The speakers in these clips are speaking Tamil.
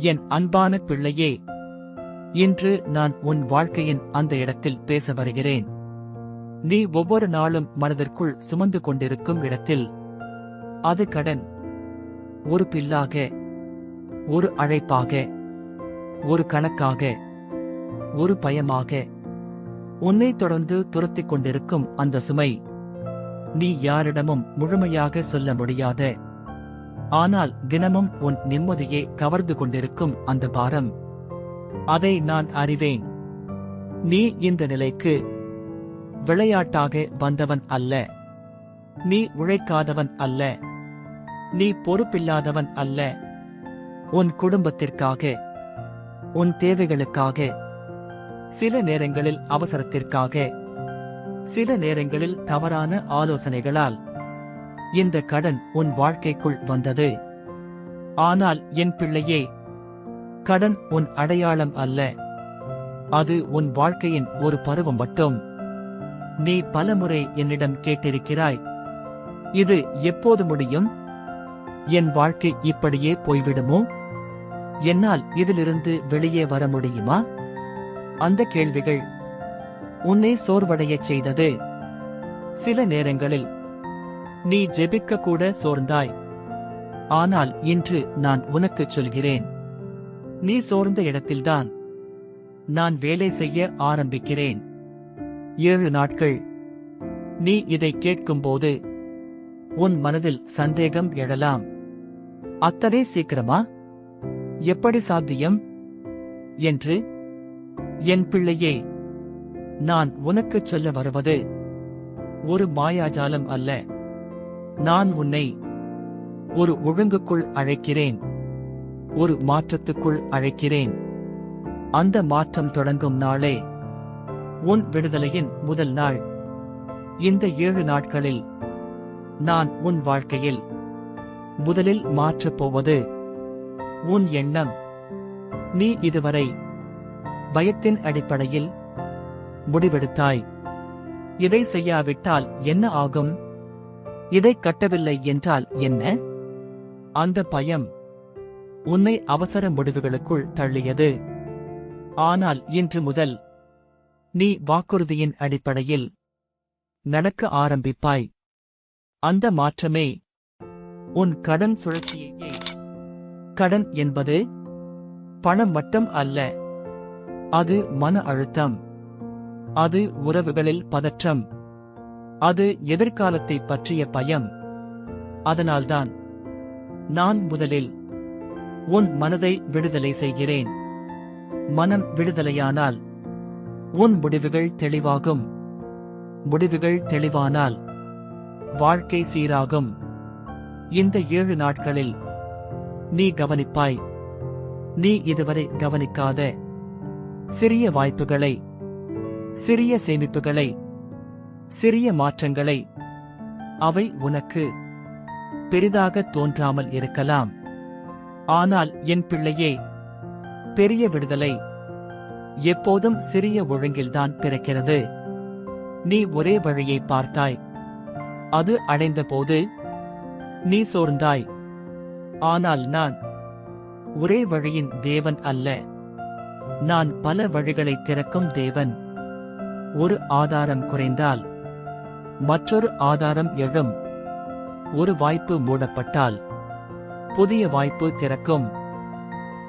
என் அன்பான பிள்ளையே, இன்று நான் உன் வாழ்க்கையின் அந்த இடத்தில் பேச வருகிறேன். நீ ஒவ்வொரு நாளும் மனதிற்குள் சுமந்து கொண்டிருக்கும் இடத்தில். அது கடன், ஒரு பில்லாக, ஒரு அழைப்பாக, ஒரு கணக்காக, ஒரு பயமாக, உன்னை தொடர்ந்து துரத்திக் கொண்டிருக்கும் அந்த சுமை. நீ யாரிடமும் முழுமையாக சொல்ல முடியாத, ஆனால் தினமும் உன் நிம்மதியை கவர்ந்து கொண்டிருக்கும் அந்த பாரம். அதை நான் அறிவேன். நீ இந்த நிலைக்கு விளையாட்டாக வந்தவன் அல்ல. நீ உழைக்காதவன் அல்ல. நீ பொறுப்பில்லாதவன் அல்ல. உன் குடும்பத்திற்காக, உன் தேவைகளுக்காக, சில நேரங்களில் அவசரத்திற்காக, சில நேரங்களில் தவறான ஆலோசனைகளால் இந்த கடன் உன் வாழ்க்கைக்குள் வந்தது. ஆனால் என் பிள்ளையே, கடன் உன் அடையாளம் அல்ல. அது உன் வாழ்க்கையின் ஒரு பருவம் மட்டும். நீ பலமுறை என்னிடம் கேட்டிருக்கிறாய், இது எப்போது முடியும்? என் வாழ்க்கை இப்படியே போய்விடுமோ? என்னால் இதிலிருந்து வெளியே வர முடியுமா? அந்த கேள்விகள் உன்னை சோர்வடையச் செய்தது. சில நேரங்களில் நீ ஜெபிக்க கூட சோர்ந்தாய். ஆனால் இன்று நான் உனக்குச் சொல்கிறேன், நீ சோர்ந்த இடத்தில்தான் நான் வேலை செய்ய ஆரம்பிக்கிறேன். 7 நாட்கள். நீ இதை கேட்கும்போது உன் மனதில் சந்தேகம் எழலாம். அத்தனை சீக்கிரமா? எப்படி சாத்தியம் என்று. என் பிள்ளையே, நான் உனக்குச் சொல்ல வருவது ஒரு மாயாஜாலம் அல்ல. நான் உன்னை ஒரு ஒழுங்குக்குள் அழைக்கிறேன், ஒரு மாற்றத்துக்குள் அழைக்கிறேன். அந்த மாற்றம் தொடங்கும் நாளே உன் விடுதலையின் முதல் நாள். இந்த 7 நாட்களில் நான் உன் வாழ்க்கையில் முதலில் மாற்றப் போவது உன் எண்ணம். நீ இதுவரை பயத்தின் அடிப்படையில் முடிவெடுத்தாய். இதை செய்யாவிட்டால் என்ன ஆகும்? இதை கட்டவில்லை என்றால் என்ன? அந்த பயம் உன்னை அவசர முடிவுகளுக்குள் தள்ளியது. ஆனால் இன்று முதல் நீ வாக்குறுதியின் அடிப்படையில் நடக்க ஆரம்பிப்பாய். அந்த மாற்றமே உன் கடன் சுழற்சியையே. கடன் என்பது பணம் மட்டும் அல்ல. அது மன அழுத்தம். அது உறவுகளில் பதற்றம். அது எதிர்காலத்தை பற்றிய பயம். அதனால்தான் நான் முதலில் உன் மனதை விடுதலை செய்கிறேன். மனம் விடுதலையானால் உன் முடிவுகள் தெளிவாகும். முடிவுகள் தெளிவானால் வாழ்க்கை சீராகும். இந்த 7 நாட்களில் நீ கவனிப்பாய். நீ இதுவரை கவனிக்காத சிறிய வாய்ப்புகளை, சிறிய சேமிப்புகளை, சிறிய மாற்றங்களை. அவை உனக்கு பெரிதாக தோன்றாமல் இருக்கலாம். ஆனால் என் பிள்ளையே, பெரிய விடுதலை எப்போதும் சிறிய ஒழுங்கில்தான் பிறக்கிறது. நீ ஒரே வழியை பார்த்தாய். அது அடைந்தபோது நீ சோர்ந்தாய். ஆனால் நான் ஒரே வழியின் தேவன் அல்ல. நான் பல வழிகளை திறக்கும் தேவன். ஒரு ஆதாரம் குறைந்தால் மற்றொரு ஆதாரம் எழும். ஒரு வாய்ப்பு மூடப்பட்டால் புதிய வாய்ப்பு திறக்கும்.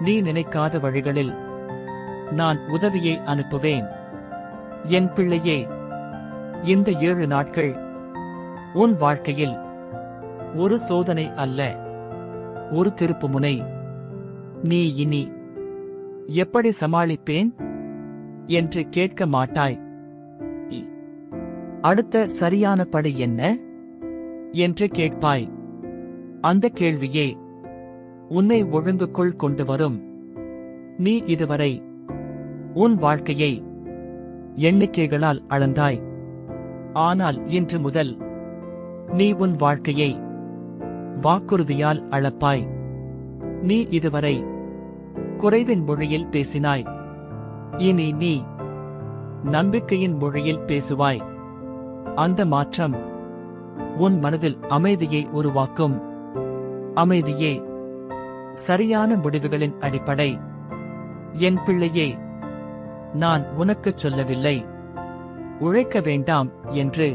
நீ நினைக்காத வழிகளில் நான் உதவியை அனுப்புவேன். என் பிள்ளையே, இந்த 7 நாட்கள் உன் வாழ்க்கையில் ஒரு சோதனை அல்ல, ஒரு திருப்புமுனை. நீ இனி எப்படி சமாளிப்பேன் என்று கேட்க மாட்டாய். அடுத்த சரியான படி என்ன என்று கேட்பாய். அந்த கேள்வியே உன்னை ஒழுங்குக்குள் கொண்டு வரும். நீ இதுவரை உன் வாழ்க்கையை எண்ணிக்கைகளால் அளந்தாய். ஆனால் இன்று முதல் நீ உன் வாழ்க்கையை வாக்குறுதியால் அளப்பாய். நீ இதுவரை குறைவின் மொழியில் பேசினாய். இனி நீ நம்பிக்கையின் மொழியில் பேசுவாய். அந்த மாற்றம் உன் மனதில் அமைதியை உருவாக்கும். அமைதியே சரியான முடிவுகளின் அடிப்படை. என் பிள்ளையே, நான் உனக்குச் சொல்லவில்லை உழைக்க வேண்டாம் என்று.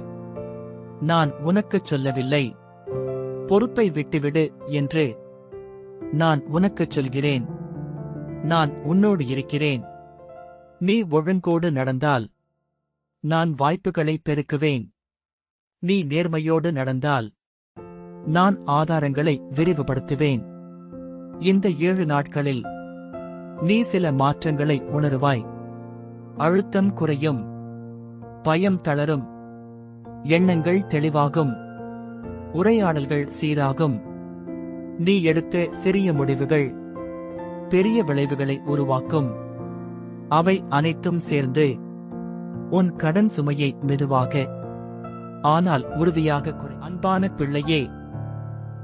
நான் உனக்குச் சொல்லவில்லை பொறுப்பை விட்டுவிடு என்று. நான் உனக்குச் சொல்கிறேன், நான் உன்னோடு இருக்கிறேன். நீ ஒழுங்கோடு நடந்தால் நான் வாய்ப்புகளை பெருக்குவேன். நீ நேர்மையோடு நடந்தால் நான் ஆதாரங்களை விரிவுபடுத்துவேன். இந்த 7 நாட்களில் நீ சில மாற்றங்களை உணருவாய். அழுத்தம் குறையும், பயம் தளரும், எண்ணங்கள் தெளிவாகும், உரையாடல்கள் சீராகும். நீ எடுத்த சிறிய முடிவுகள் பெரிய விளைவுகளை உருவாக்கும். அவை அனைத்தும் சேர்ந்து உன் கடன் சுமையை மெதுவாக ஆனால் உறுதியாக குறை. அன்பான பிள்ளையே,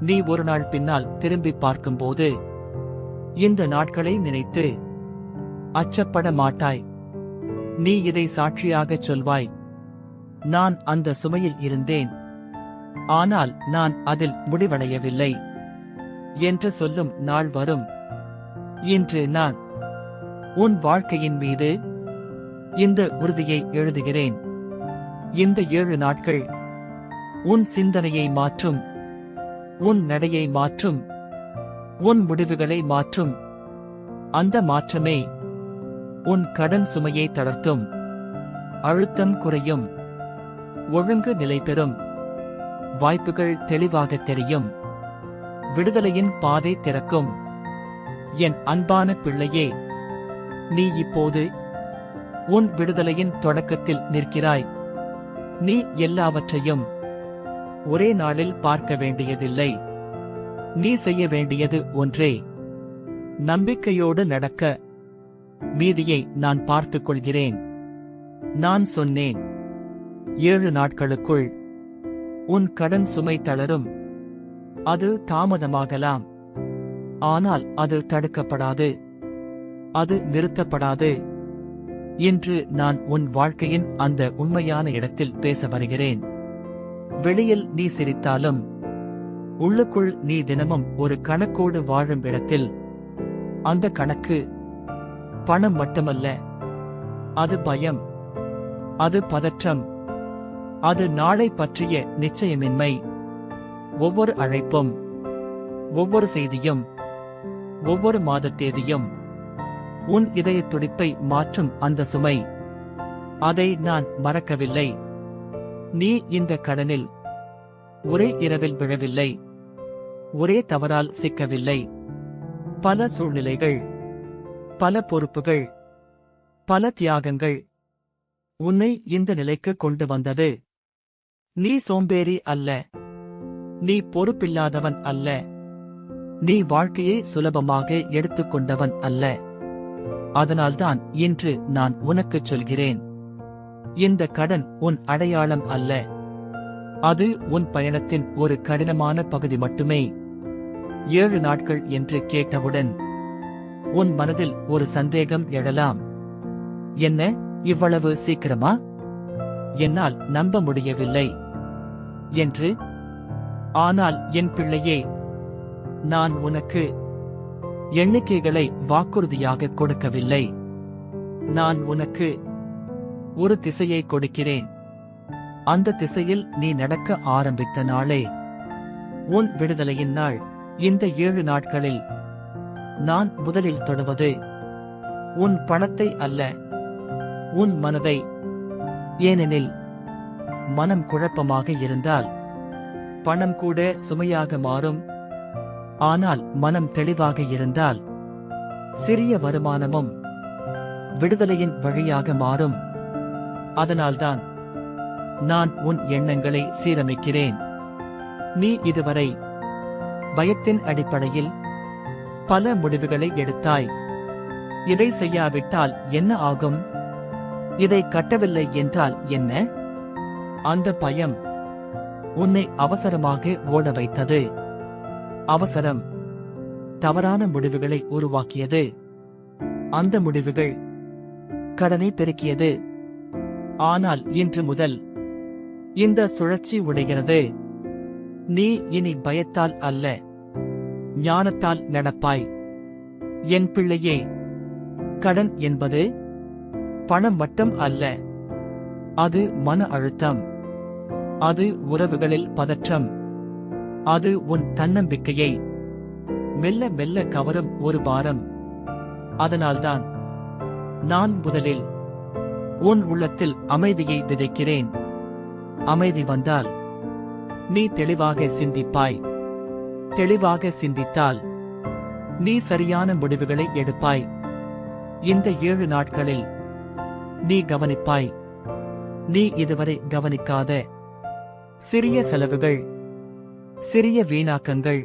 நீ ஒரு நாள் பின்னால் திரும்பி பார்க்கும்போது இந்த நாட்களை நினைத்து அச்சப்பட மாட்டாய். நீ இதை சாட்சியாகச் சொல்வாய், நான் அந்த சுமையில் இருந்தேன், ஆனால் நான் அதில் முடிவடையவில்லை என்று சொல்லும் நாள் வரும். இன்று நான் உன் வாழ்க்கையின் மீது இந்த உறுதியை எழுதுகிறேன். இந்த 7 நாட்கள் உன் சிந்தனையை மாற்றும், உன் நடையை மாற்றும், உன் முடிவுகளை மாற்றும். அந்த மாற்றமே உன் கடன் சுமையை தளர்த்தும், அழுத்தம் குறையும், ஒழுங்கு நிலை பெறும், வாய்ப்புகள் தெளிவாக தெரியும், விடுதலையின் பாதை திறக்கும். என் அன்பான பிள்ளையே, நீ இப்போது உன் விடுதலையின் தொடக்கத்தில் நிற்கிறாய். நீ எல்லாவற்றையும் ஒரே நாளில் பார்க்க வேண்டியதில்லை. நீ செய்ய வேண்டியது ஒன்றே, நம்பிக்கையோடு நடக்க. மீதியை நான் பார்த்துக் கொள்கிறேன். நான் சொன்னேன், 7 நாட்களுக்குள் உன் கடன் சுமை தளரும். அது தாமதமாகலாம், ஆனால் அது தடுக்கப்படாது, அது நிறுத்தப்படாது. இன்று நான் உன் வாழ்க்கையின் அந்த உண்மையான இடத்தில் பேச வருகிறேன். வெளியில் நீ சிரித்தாலும் உள்ளுக்குள் நீ தினமும் ஒரு கணக்கோடு வாழும் இடத்தில். அந்த கணக்கு பணம் மட்டுமல்ல, அது பயம், அது பதற்றம், அது நாளை பற்றிய நிச்சயமின்மை. ஒவ்வொரு அழைப்பும், ஒவ்வொரு செய்தியும், ஒவ்வொரு மாதத் தேதியும் உன் இதயத் துடிப்பை மாற்றும் அந்த சுமை. அதை நான் மறக்கவில்லை. நீ இந்த கடனில் ஒரே இரவில் விழவில்லை, ஒரே தவறால் சிக்கவில்லை. பல சூழ்நிலைகள், பல பொறுப்புகள், பல தியாகங்கள் உன்னை இந்த நிலைக்கு கொண்டு வந்தது. நீ சோம்பேறி அல்ல, நீ பொறுப்பில்லாதவன் அல்ல, நீ வாழ்க்கையை சுலபமாக எடுத்துக்கொண்டவன் அல்ல. அதனால்தான் இன்று நான் உனக்குச் சொல்கிறேன், இந்த கடன் உன் அடையாளம் அல்ல, அது உன் பயணத்தின் ஒரு கடினமான பகுதி மட்டுமே. 7 நாட்கள் என்று கேட்டவுடன் உன் மனதில் ஒரு சந்தேகம் எழலாம். என்ன, இவ்வளவு சீக்கிரமா? என்னால் நம்ப முடியவில்லை என்று. ஆனால் என் பிள்ளையே, நான் உனக்கு எண்ணிக்கைகளை வாக்குறுதியாக கொடுக்கவில்லை. நான் உனக்கு ஒரு திசையை கொடுக்கிறேன். அந்த திசையில் நீ நடக்க ஆரம்பித்த நாளே உன் விடுதலையின் நாள். இந்த 7 நாட்களில் நான் முதலில் தொடுவது உன் பணத்தை அல்ல, உன் மனதை. ஏனெனில் மனம் குழப்பமாக இருந்தால் பணம் கூட சுமையாக மாறும். ஆனால் மனம் தெளிவாக இருந்தால் சிறிய வருமானமும் விடுதலையின் வழியாக மாறும். அதனால்தான் நான் உன் எண்ணங்களை சீரமைக்கிறேன். நீ இதுவரை பயத்தின் அடிப்படையில் பல முடிவுகளை எடுத்தாய். இதை செய்யாவிட்டால் என்ன ஆகும்? இதை கட்டவில்லை என்றால் என்ன? அந்த பயம் உன்னை அவசரமாக ஓட வைத்தது. அவசரம் தவறான முடிவுகளை உருவாக்கியது. அந்த முடிவுகள் கடனை பெருக்கியது. ஆனால் இன்று முதல் இந்த சுழற்சி உடைகிறது. நீ இனி பயத்தால் அல்ல, ஞானத்தால் நடப்பாய். என் பிள்ளையே, கடன் என்பது பணம் மட்டும் அல்ல. அது மன அழுத்தம். அது உறவுகளில் பதற்றம். அது உன் தன்னம்பிக்கையை மெல்ல மெல்ல கவரும் ஒரு பாரம். அதனால்தான் நான் முதலில் உன் உள்ளத்தில் அமைதியை விதைக்கிறேன். அமைதி வந்தால் நீ தெளிவாக சிந்திப்பாய். தெளிவாக சிந்தித்தால் நீ சரியான முடிவுகளை எடுப்பாய். இந்த 7 நாட்களில் நீ கவனிப்பாய். நீ இதுவரை கவனிக்காத சிறிய செலவுகள், சிறிய வீணாக்கங்கள்,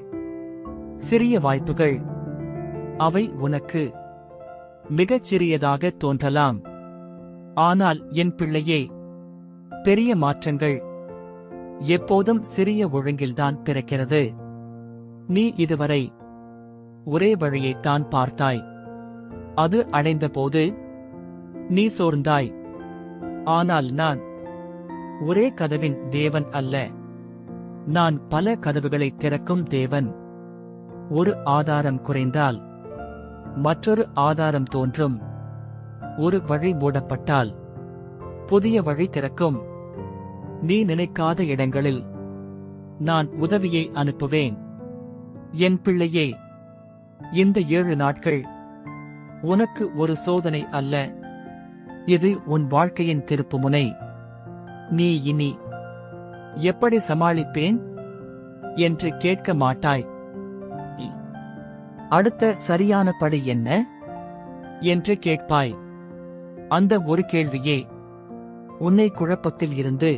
சிறிய வாய்ப்புகள். அவை உனக்கு மிகச் சிறியதாக தோன்றலாம். ஆனால் என் பிள்ளையே, பெரிய மாற்றங்கள் எப்போதும் சிறிய ஒழுங்கில்தான் பிறக்கிறது. நீ இதுவரை ஒரே வழியைத்தான் பார்த்தாய். அது அடைந்தபோது நீ சோர்ந்தாய். ஆனால் நான் ஒரே கதவின் தேவன் அல்ல. நான் பல கதவுகளை திறக்கும் தேவன். ஒரு ஆதாரம் குறைந்தால் மற்றொரு ஆதாரம் தோன்றும். ஒரு வழி மூடப்பட்டால் புதிய வழி திறக்கும். நீ நினைக்காத இடங்களில் நான் உதவியை அனுப்புவேன். என் பிள்ளையே, இந்த 7 நாட்கள் உனக்கு ஒரு சோதனை அல்ல. இது உன் வாழ்க்கையின் திருப்புமுனை. நீ இனி எப்படி சமாளிப்பேன் என்று கேட்க மாட்டாய். அடுத்த சரியான படி என்ன என்று கேட்பாய். அந்த ஒரு கேள்வியே உன்னை குழப்பத்தில் இருந்து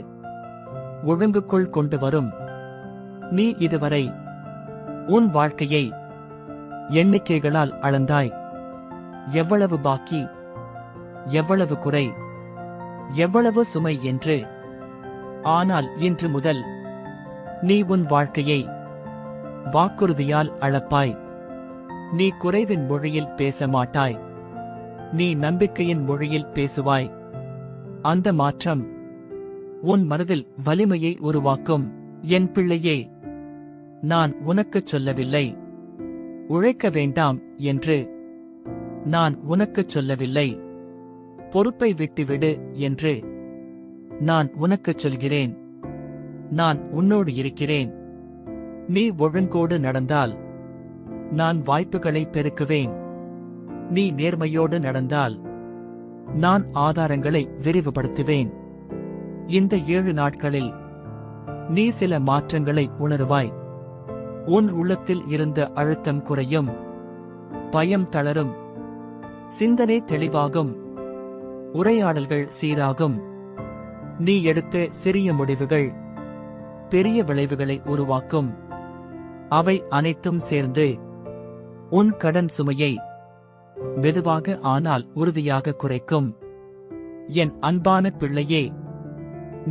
ஒழுங்குக்குள் கொண்டு வரும். நீ இதுவரை உன் வாழ்க்கையை எண்ணிக்கைகளால் அளந்தாய். எவ்வளவு பாக்கி, எவ்வளவு குறை, எவ்வளவு சுமை என்று. ஆனால் இன்று முதல் நீ உன் வாழ்க்கையை வாக்குறுதியால் அளப்பாய். நீ குறைவின் மொழியில் பேச மாட்டாய். நீ நம்பிக்கையின் மொழியில் பேசுவாய். அந்த மாற்றம் உன் மனதில் வலிமையை உருவாக்கும். என் பிள்ளையே, நான் உனக்குச் சொல்லவில்லை உழைக்க வேண்டாம் என்று. நான் உனக்குச் சொல்லவில்லை பொறுப்பை விட்டுவிடு என்று. நான் உனக்குச் சொல்கிறேன். நான் உன்னோடு இருக்கிறேன். நீ ஒழுங்கோடு நடந்தால் நான் வாய்ப்புகளை பெருக்குவேன். நீ நேர்மையோடு நடந்தால் நான் ஆதாரங்களை விரிவுபடுத்துவேன். இந்த 7 நாட்களில் நீ சில மாற்றங்களை உணருவாய். உன் உள்ளத்தில் இருந்த அழுத்தம் குறையும். பயம் தளரும். சிந்தனை தெளிவாகும். உரையாடல்கள் சீராகும். நீ எடுத்த சிறிய முடிவுகள் பெரிய விளைவுகளை உருவாக்கும். அவை அனைத்தும் சேர்ந்து உன் கடன் சுமையை மெதுவாக ஆனால் உறுதியாக குறைக்கும். என் அன்பான பிள்ளையே,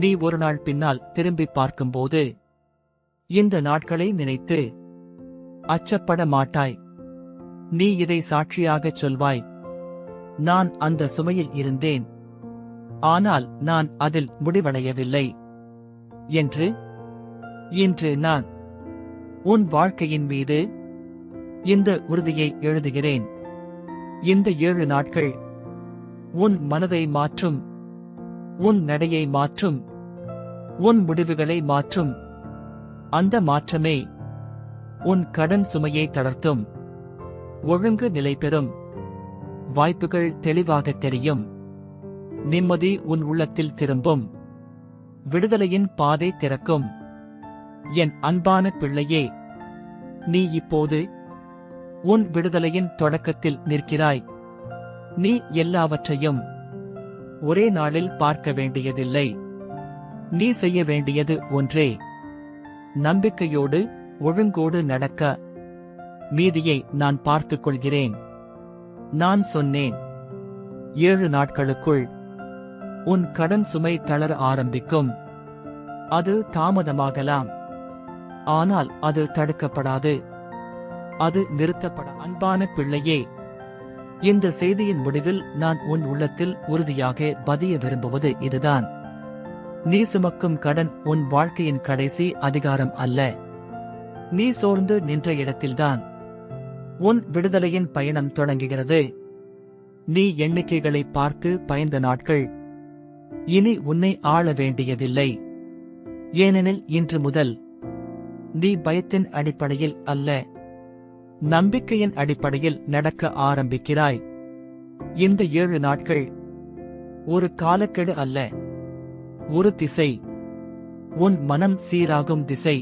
நீ ஒரு நாள் பின்னால் திரும்பி பார்க்கும்போது இந்த நாட்களை நினைத்து அச்சப்பட மாட்டாய். நீ இதை சாட்சியாகச் சொல்வாய். நான் அந்த சுமையில் இருந்தேன், ஆனால் நான் அதில் முடிவடையவில்லை என்று. இன்று நான் உன் வாழ்க்கையின் மீது இந்த உறுதியை எழுதுகிறேன். இந்த 7 நாட்கள் உன் மனதை மாற்றும். உன் நடையை மாற்றும். உன் முடிவுகளை மாற்றும். அந்த மாற்றமே உன் கடன் சுமையை தளர்த்தும். ஒழுங்கு நிலை பெறும். வாய்ப்புகள் தெளிவாக தெரியும். நிம்மதி உன் உள்ளத்தில் திரும்பும். விடுதலையின் பாதை திறக்கும். என் அன்பான பிள்ளையே, நீ இப்போது உன் விடுதலையின் தொடக்கத்தில் நிற்கிறாய். நீ எல்லாவற்றையும் ஒரே நாளில் பார்க்க வேண்டியதில்லை. நீ செய்ய வேண்டியது ஒன்றே, நம்பிக்கையோடு ஒழுங்கோடு நடக்க. மீதியை நான் பார்த்துக் கொள்கிறேன். நான் சொன்னேன், 7 நாட்களுக்குள் உன் கடன் சுமை தளர ஆரம்பிக்கும். அது தாமதமாகலாம், ஆனால் அது தடுக்கப்படாது. அது நிறுத்தப்பட. அன்பான பிள்ளையே, இந்த செய்தியின் முடிவில் நான் உன் உள்ளத்தில் உறுதியாக பதிய விரும்புவது இதுதான். நீ சுமக்கும் கடன் உன் வாழ்க்கையின் கடைசி அதிகாரம் அல்ல. நீ சோர்ந்து நின்ற இடத்தில்தான் உன் விடுதலையின் பயணம் தொடங்குகிறது. நீ எண்ணிக்கைகளை பார்த்து பயந்த நாட்கள் இனி உன்னை ஆள வேண்டியதில்லை. ஏனெனில் இன்று முதல் நீ பயத்தின் அடிப்படையில் அல்ல, நம்பிக்கையின் அடிப்படையில் நடக்க ஆரம்பிக்கிறாய். இந்த 7 நாட்கள் ஒரு காலக்கெடு அல்ல, ஒரு திசை. உன் மனம் சீராகும் திசை,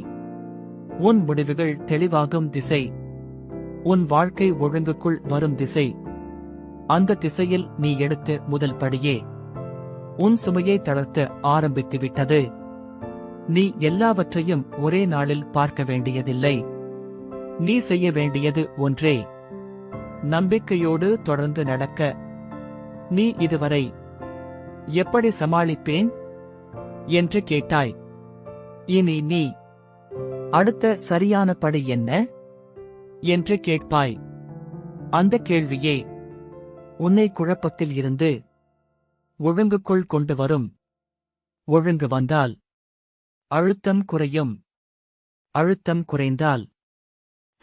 உன் முடிவுகள் தெளிவாகும் திசை, உன் வாழ்க்கை ஒழுங்குக்குள் வரும் திசை. அந்த திசையில் நீ எடுத்த முதல் படியே உன் சுமையை தளர்த்த ஆரம்பித்துவிட்டது. நீ எல்லாவற்றையும் ஒரே நாளில் பார்க்க வேண்டியதில்லை. நீ செய்ய வேண்டியது ஒன்றே, நம்பிக்கையோடு தொடர்ந்து நடக்க. நீ இதுவரை எப்படி சமாளிப்பேன் என்று கேட்டாய். இனி நீ அடுத்த சரியான படி என்ன என்று கேட்பாய். அந்த கேள்வியே உன்னை குழப்பத்தில் இருந்து ஒழுங்குக்குள் கொண்டு வரும். ஒழுங்கு வந்தால் அழுத்தம் குறையும். அழுத்தம் குறைந்தால்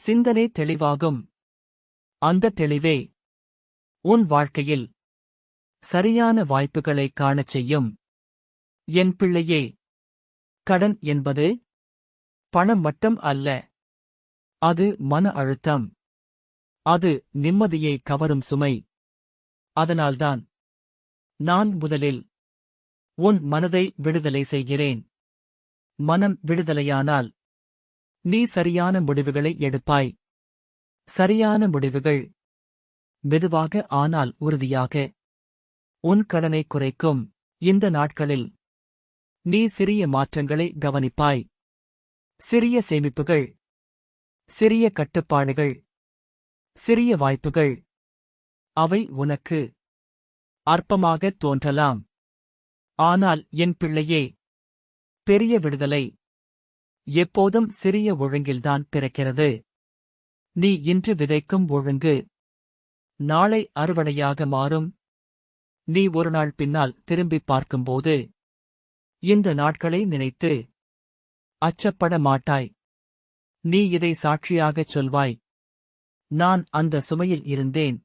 சிந்தனை தெளிவாகும். அந்த தெளிவே உன் வாழ்க்கையில் சரியான வாய்ப்புகளை காணச் செய்யும். என் பிள்ளையே, கடன் என்பது பணம் மட்டும் அல்ல, அது மன அழுத்தம். அது நிம்மதியை கவரும் சுமை. அதனால்தான் நான் முதலில் உன் மனதை விடுதலை செய்கிறேன். மனம் விடுதலையானால் நீ சரியான முடிவுகளை எடுப்பாய். சரியான முடிவுகள் மெதுவாக ஆனால் உறுதியாக உன் கடனை குறைக்கும். இந்த நாட்களில் நீ சிறிய மாற்றங்களை கவனிப்பாய். சிறிய சேமிப்புகள், சிறிய கட்டுப்பாடுகள், சிறிய வாய்ப்புகள். அவை உனக்கு அற்பமாகத் தோன்றலாம். ஆனால் என் பிள்ளையே, பெரிய விடுதலை எப்போதும் சிறிய ஒழுங்கில்தான் பிறக்கிறது. நீ இன்று விதைக்கும் ஒழுங்கு நாளை அறுவடையாக மாறும். நீ ஒரு நாள் பின்னால் திரும்பிப் பார்க்கும்போது இந்த நாட்களை நினைத்து அச்சப்பட மாட்டாய். நீ இதை சாட்சியாகச் சொல்வாய். நான் அந்த சுமையில் இருந்தேன்,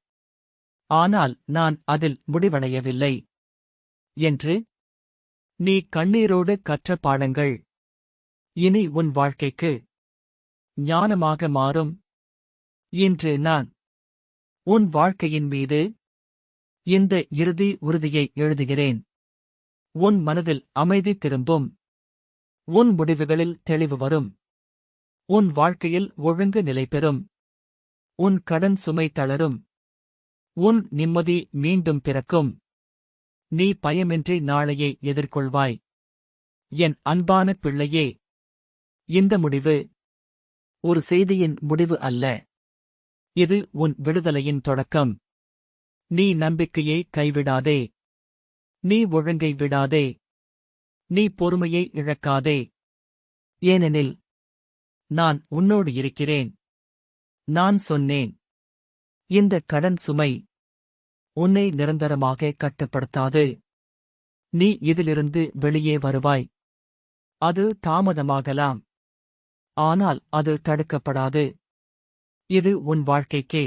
ஆனால் நான் அதில் முடிவடையவில்லை என்று. நீ கண்ணீரோடு கற்ற பாடங்கள் இனி உன் வாழ்க்கைக்கு ஞானமாக மாறும். இன்று நான் உன் வாழ்க்கையின் மீது இந்த இறுதி உறுதியை எழுதுகிறேன். உன் மனதில் அமைதி திரும்பும். உன் முடிவுகளில் தெளிவு வரும். உன் வாழ்க்கையில் ஒழுங்கு நிலை பெறும். உன் கடன் சுமை தளரும். உன் நிம்மதி மீண்டும் பிறக்கும். நீ பயமின்றி நாளையை எதிர்கொள்வாய். என் அன்பான பிள்ளையே, இந்த முடிவு ஒரு செய்தியின் முடிவு அல்ல, இது உன் விடுதலையின் தொடக்கம். நீ நம்பிக்கையை கைவிடாதே. நீ ஒழுங்கை விடாதே. நீ பொறுமையை இழக்காதே. ஏனெனில் நான் உன்னோடு இருக்கிறேன். நான் சொன்னேன், இந்த கடன் சுமை உன்னை நிரந்தரமாக கட்டுப்படுத்தாது. நீ இதிலிருந்து வெளியே வருவாய். அது தாமதமாகலாம், ஆனால் அது தடுக்கப்படாது. இது உன் வாழ்க்கைக்கே